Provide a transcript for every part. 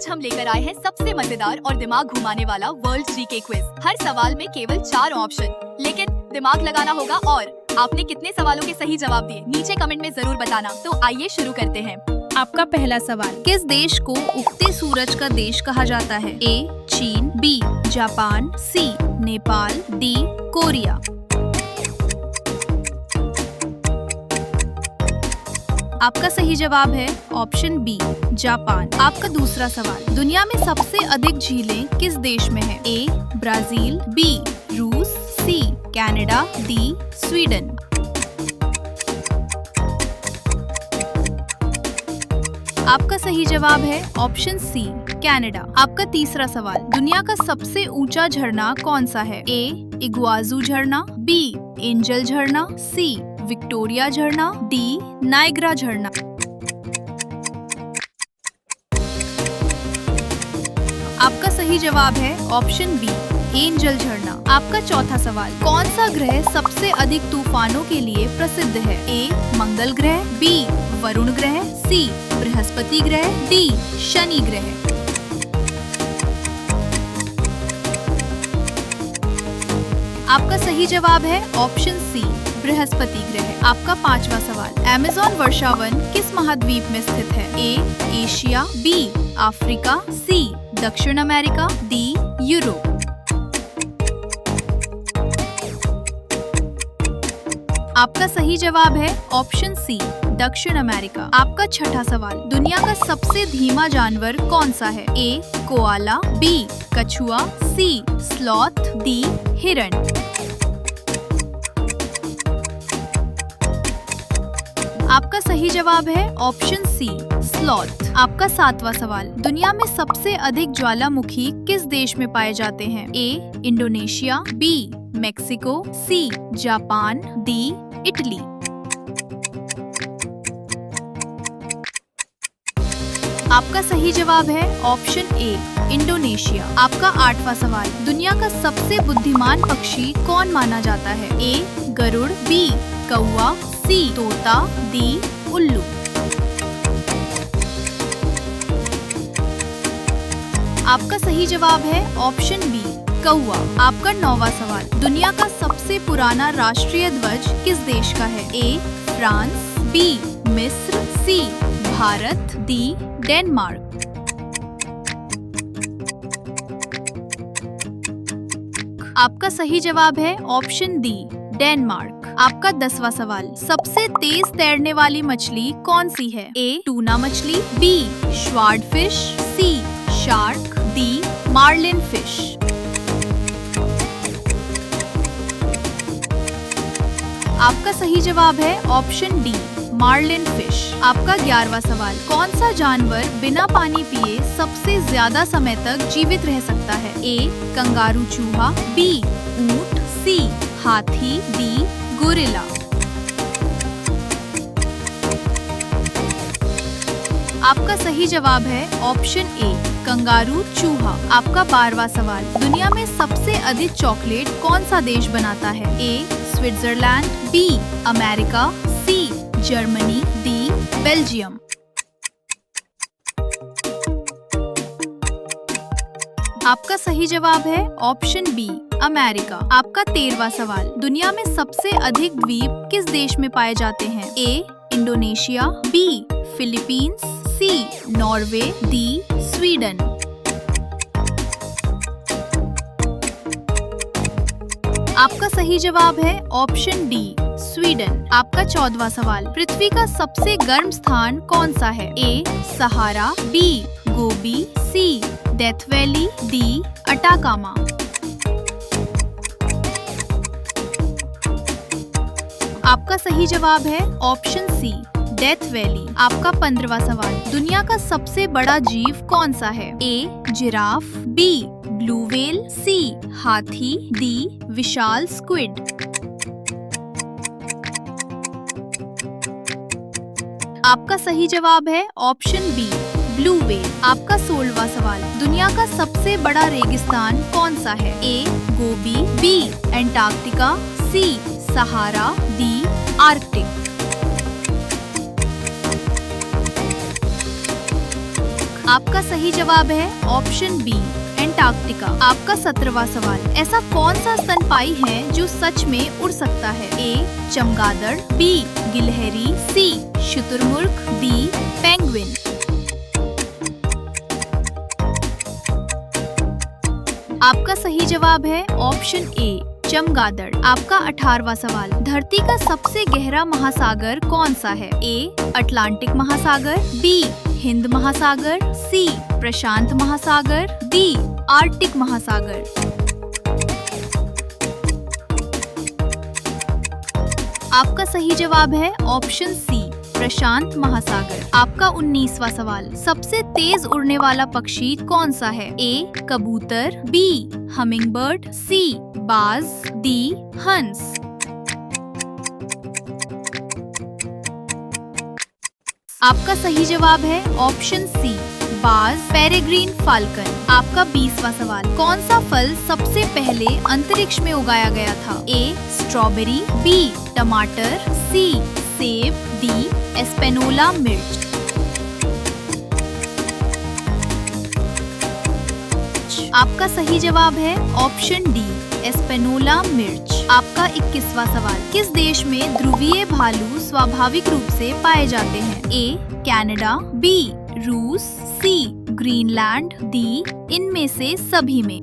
आज हम लेकर आए हैं सबसे मजेदार और दिमाग घुमाने वाला वर्ल्ड जीके क्विज। हर सवाल में केवल 4 ऑप्शन, लेकिन दिमाग लगाना होगा। और आपने कितने सवालों के सही जवाब दिए नीचे कमेंट में जरूर बताना। तो आइए शुरू करते हैं। आपका पहला सवाल, किस देश को उगते सूरज का देश कहा जाता है? ए चीन, बी जापान, सी नेपाल, डी कोरिया। आपका सही जवाब है ऑप्शन बी जापान। आपका दूसरा सवाल, दुनिया में सबसे अधिक झीलें किस देश में है? ए ब्राजील, बी रूस, सी कनाडा, डी स्वीडन। आपका सही जवाब है ऑप्शन सी कनाडा। आपका तीसरा सवाल, दुनिया का सबसे ऊंचा झरना कौन सा है? ए इग्वाजू झरना, बी एंजल झरना, सी विक्टोरिया झरना, डी नायग्रा झरना। आपका सही जवाब है ऑप्शन बी एंजल झरना। आपका चौथा सवाल, कौन सा ग्रह सबसे अधिक तूफानों के लिए प्रसिद्ध है? ए मंगल ग्रह, बी वरुण ग्रह, सी बृहस्पति ग्रह, डी शनि ग्रह। आपका सही जवाब है ऑप्शन सी बृहस्पति ग्रह। आपका पांचवा सवाल, अमेज़न वर्षावन किस महाद्वीप में स्थित है? ए एशिया, बी अफ्रीका, सी दक्षिण अमेरिका, डी यूरोप। आपका सही जवाब है ऑप्शन सी दक्षिण अमेरिका। आपका छठा सवाल, दुनिया का सबसे धीमा जानवर कौन सा है? ए कोआला, बी कछुआ, सी स्लॉथ, डी हिरण। आपका सही जवाब है ऑप्शन सी स्लॉथ। आपका सातवां सवाल, दुनिया में सबसे अधिक ज्वालामुखी किस देश में पाए जाते हैं? A Indonesia, B Mexico, C Japan, D Italy. आपका सही जवाब है ऑप्शन ए इंडोनेशिया। आपका आठवां सवाल, दुनिया का सबसे बुद्धिमान पक्षी कौन माना जाता है? ए गरुड़, बी कौवा, सी तोता, डी उल्लू। आपका सही जवाब है ऑप्शन बी कौवा। आपका नौवां सवाल, दुनिया का सबसे पुराना राष्ट्रीय ध्वज किस देश का है? ए फ्रांस, बी मिस्र, सी भारत, डी डेनमार्क। आपका सही जवाब है ऑप्शन डी डेनमार्क। आपका 10वां सवाल, सबसे तेज तैरने वाली मछली कौन सी है? ए टूना मछली, बी स्वॉर्डफिश, सी शार्क, डी मार्लिन फिश। आपका सही जवाब है ऑप्शन डी मार्लिन फिश। आपका 11वां सवाल, कौन सा जानवर बिना पानी पिए सबसे ज्यादा समय तक जीवित रह सकता है? ए कंगारू चूहा, बी ऊंट, सी हाथी, डी गोरिल्ला। आपका सही जवाब है ऑप्शन ए कंगारू चूहा। आपका 12वां सवाल, दुनिया में सबसे अधिक चॉकलेट कौन सा देश बनाता है? A Switzerland, B America, C Germany, D Belgium. आपका सही जवाब है ऑप्शन बी अमेरिका। आपका 13वां सवाल, दुनिया में सबसे अधिक द्वीप किस देश में पाए जाते हैं? A Indonesia, B Philippines, C Norway, D Sweden. आपका सही जवाब है ऑप्शन डी स्वीडन। आपका 14वां सवाल, पृथ्वी का सबसे गर्म स्थान कौन सा है? ए सहारा, बी गोबी, सी डेथ वैली, डी अटाकामा। आपका सही जवाब है ऑप्शन सी डेथ वैली। आपका 15वां सवाल, दुनिया का सबसे बड़ा जीव कौन सा है? ए जिराफ, बी ब्लू व्हेल, सी हाथी, डी विशाल स्क्विड। आपका सही जवाब है ऑप्शन बी ब्लू व्हेल। आपका 16वां सवाल, दुनिया का सबसे बड़ा रेगिस्तान कौन सा है? ए गोबी, बी एंटार्क्टिका, सी सहारा, डी आर्कटिक। आपका सही जवाब है ऑप्शन बी एंटार्क्टिका। आपका 17वां सवाल, ऐसा कौन सा स्तनपायी है जो सच में उड़ सकता है? ए चमगादड़, बी गिलहरी, सी शुतुरमुर्ग, डी पेंगुइन। आपका सही जवाब है ऑप्शन ए चमगादड़। आपका 18वां सवाल, धरती का सबसे गहरा महासागर कौन सा है? ए अटलांटिक महासागर, बी हिंद महासागर, सी प्रशांत महासागर, डी आर्कटिक महासागर। आपका सही जवाब है ऑप्शन सी प्रशांत महासागर। आपका 19वां सवाल, सबसे तेज उड़ने वाला पक्षी कौन सा है? ए कबूतर, बी हमिंगबर्ड, सी बाज, डी हंस। आपका सही जवाब है ऑप्शन सी बाज पेरेग्रीन फाल्कन। आपका 20वां सवाल, कौन सा फल सबसे पहले अंतरिक्ष में उगाया गया था? ए स्ट्रॉबेरी, बी टमाटर, सी सेब, डी एस्पेनोला मिर्च। आपका सही जवाब है ऑप्शन डी एस्पेनोला मिर्च। आपका 21वां सवाल, किस देश में ध्रुवीय भालू स्वाभाविक रूप से पाए जाते हैं? ए कनाडा, बी रूस, सी ग्रीनलैंड, डी इनमें से सभी में।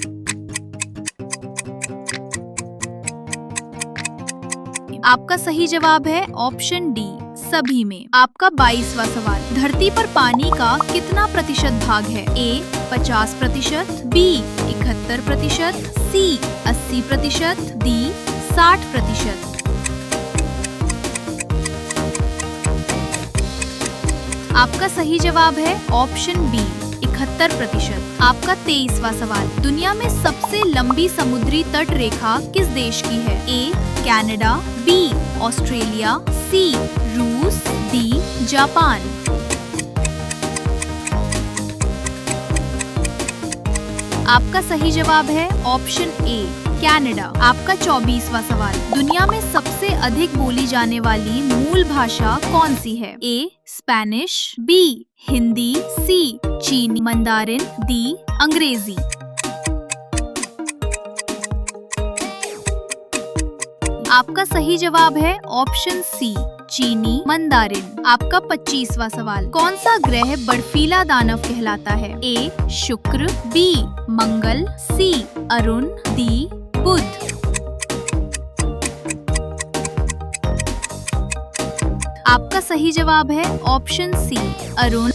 आपका सही जवाब है ऑप्शन डी सभी में। आपका 22वां सवाल, धरती पर पानी का कितना प्रतिशत भाग है? ए 50%, बी 71%, सी 80%, डी 60%। आपका सही जवाब है ऑप्शन बी 71%। आपका 23वां सवाल, दुनिया में सबसे लंबी समुद्री तट रेखा किस देश की है? ए कनाडा, बी ऑस्ट्रेलिया, सी रूस, डी जापान। आपका सही जवाब है ऑप्शन ए कनाडा। आपका 24वां सवाल, दुनिया में सबसे अधिक बोली जाने वाली मूल भाषा कौन सी है? ए स्पेनिश, बी हिंदी, सी चीनी मंदारिन, डी अंग्रेजी। आपका सही जवाब है ऑप्शन सी चीनी मंदारिन। आपका 25वां सवाल, कौन सा ग्रह बर्फीला दानव कहलाता है? ए शुक्र, बी मंगल, सी अरुण, डी बुध। आपका सही जवाब है ऑप्शन सी अरुण।